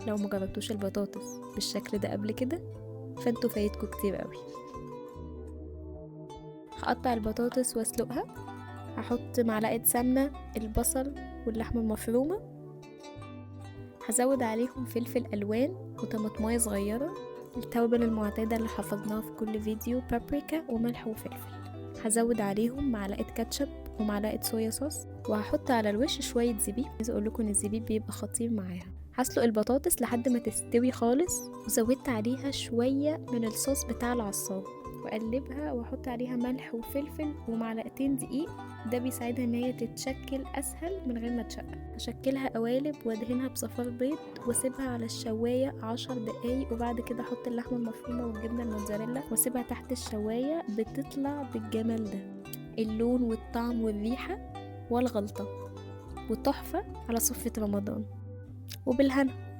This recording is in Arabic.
لو مجربتوش البطاطس بالشكل ده قبل كده فانتوا فايتكوا كتير قوي. هقطع البطاطس واسلقها. هحط معلقة سمنة، البصل واللحمة المفرومة. هزود عليهم فلفل الوان وطماطمايه صغيرة، التوابل المعتادة اللي حفظناها في كل فيديو، بابريكا وملح وفلفل. هزود عليهم معلقة كاتشب ومعلقة صويا صوص، وهحط على الوش شوية زبيب. عايزة اقولكم ان الزبيب بيبقى خطير معاها. هسلق البطاطس لحد ما تستوي خالص، وزودت عليها شوية من الصوص بتاع العصاج، واقلبها واحط عليها ملح وفلفل ومعلقتين دقيق. ده بيساعدها ان هي تتشكل اسهل من غير ما تشقق. هشكلها قوالب وادهنها بصفار بيض واسيبها على الشواية 10 دقايق، وبعد كده احط اللحمة المفرومة والجبنة الموتزاريلا واسيبها تحت الشواية. بتطلع بالجمال ده، اللون والطعم والريحة والغلطة، وتحفة على سفرة رمضان. وبالهنا.